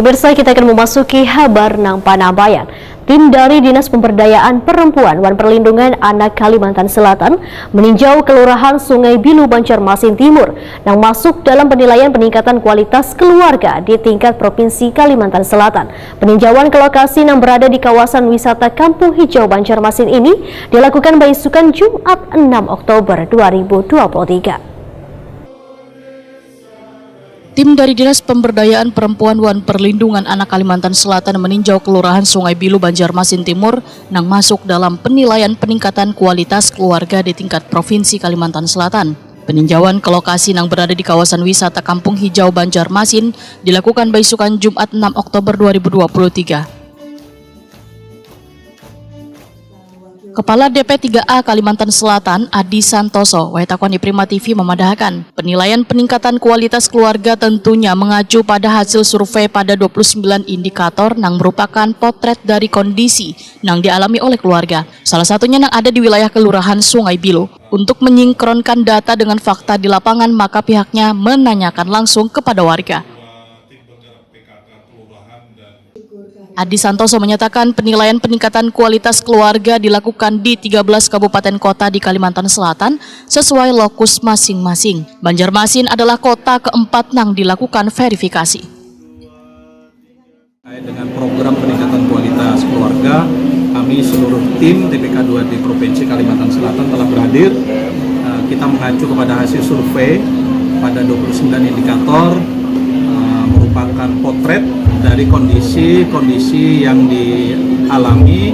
Pemirsa, kita akan memasuki kabar nang Panambayan. Tim dari Dinas Pemberdayaan Perempuan dan Perlindungan Anak Kalimantan Selatan meninjau Kelurahan Sungai Bilu, Banjarmasin Timur yang masuk dalam penilaian peningkatan kualitas keluarga di tingkat Provinsi Kalimantan Selatan. Peninjauan ke lokasi yang berada di kawasan wisata Kampung Hijau Banjarmasin ini dilakukan beisukan Jumat 6 Oktober 2023. Tim dari Dinas Pemberdayaan Perempuan dan Perlindungan Anak Kalimantan Selatan meninjau Kelurahan Sungai Bilu, Banjarmasin Timur yang masuk dalam penilaian peningkatan kualitas keluarga di tingkat Provinsi Kalimantan Selatan. Peninjauan ke lokasi yang berada di kawasan wisata Kampung Hijau Banjarmasin dilakukan beisukan Jumat 6 Oktober 2023. Kepala DP3A Kalimantan Selatan, Adi Santoso, Waitakoni Prima TV memadahkan, penilaian peningkatan kualitas keluarga tentunya mengacu pada hasil survei pada 29 indikator yang merupakan potret dari kondisi yang dialami oleh keluarga. Salah satunya yang ada di wilayah Kelurahan Sungai Bilu. Untuk menyinkronkan data dengan fakta di lapangan, maka pihaknya menanyakan langsung kepada warga. Adi Santoso menyatakan penilaian peningkatan kualitas keluarga dilakukan di 13 kabupaten kota di Kalimantan Selatan sesuai lokus masing-masing. Banjarmasin adalah kota keempat yang dilakukan verifikasi. Dengan program peningkatan kualitas keluarga, kami seluruh tim TPK 2 di Provinsi Kalimantan Selatan telah berhadir. Kita mengacu kepada hasil survei pada 29 indikator merupakan potret dari kondisi yang dialami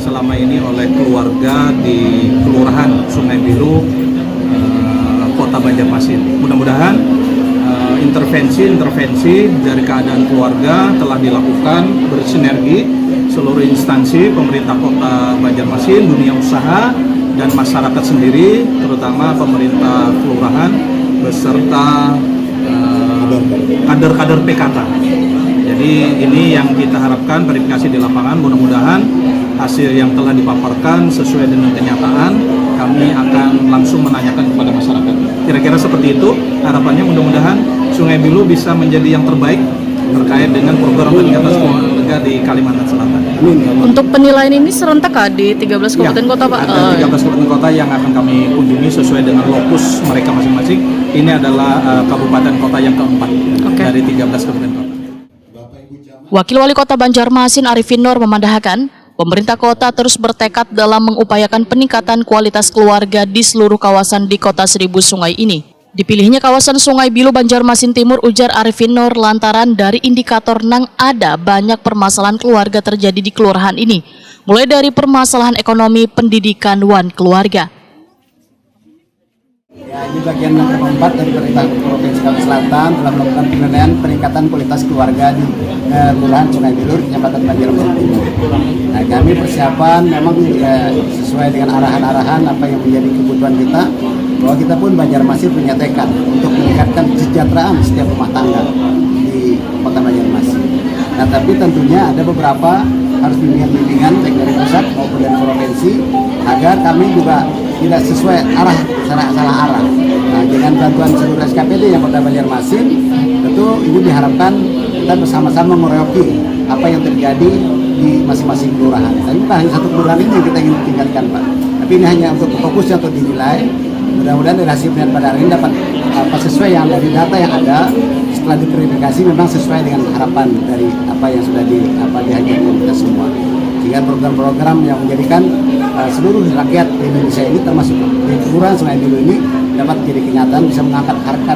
selama ini oleh keluarga di Kelurahan Sungai Bilu, Kota Banjarmasin. Mudah-mudahan intervensi dari keadaan keluarga telah dilakukan bersinergi seluruh instansi pemerintah Kota Banjarmasin, dunia usaha, dan masyarakat sendiri, terutama pemerintah kelurahan beserta kader-kader PKK. Jadi ini yang kita harapkan verifikasi di lapangan. Mudah-mudahan hasil yang telah dipaparkan sesuai dengan kenyataan. Kami akan langsung menanyakan kepada masyarakat. Kira-kira seperti itu harapannya. Mudah-mudahan Sungai Bilu bisa menjadi yang terbaik terkait dengan program peningkatan keluarga di Kalimantan Selatan. Untuk penilaian ini serentak di 13 kabupaten kota, Pak? Ada 13 kabupaten kota yang akan kami kunjungi sesuai dengan lokus mereka masing-masing. Ini adalah kabupaten kota yang keempat dari 13 kabupaten kota. Wakil Wali Kota Banjarmasin Arifin Nur memandahkan, pemerintah kota terus bertekad dalam mengupayakan peningkatan kualitas keluarga di seluruh kawasan di Kota Seribu Sungai ini. Dipilihnya kawasan Sungai Bilu Banjarmasin Timur, ujar Arifin Nur, lantaran dari indikator nang ada banyak permasalahan keluarga terjadi di kelurahan ini, mulai dari permasalahan ekonomi, pendidikan, dan keluarga. Ya, ini bagian yang keempat dari pemerintah Provinsi Kalimantan Selatan telah melakukan penilaian peningkatan kualitas keluarga di Kelurahan Sungai Bilu, Kecamatan Banjarmasin Timur. Nah, kami persiapan memang sesuai dengan arahan-arahan apa yang menjadi kebutuhan kita, bahwa kita pun Banjarmasin punya tekad untuk meningkatkan kesejahteraan setiap rumah tangga di Kota Banjarmasin. Nah, tapi tentunya ada beberapa harus bimbingan baik dari pusat maupun dari provinsi agar kami juga tidak sesuai arah, salah arah. Nah, dengan bantuan seluruh SKPD yang Kota Banjarmasin, tentu ini diharapkan kita bersama-sama meroyoki apa yang terjadi di masing-masing kelurahan. Tapi bukan hanya satu kelurahan ini yang kita ingin tingkatkan, Pak. Tapi ini hanya untuk fokusnya untuk dinilai. Mudah-mudahan dari hasil penilaian pada hari ini dapat sesuai yang dari data yang ada. Setelah diverifikasi memang sesuai dengan harapan dari apa yang sudah dihadirkan kita semua. Sehingga program-program yang menjadikan seluruh rakyat di Indonesia ini termasuk di Kelurahan Sungai Bilu ini dapat menjadi kenyataan, bisa mengangkat harkat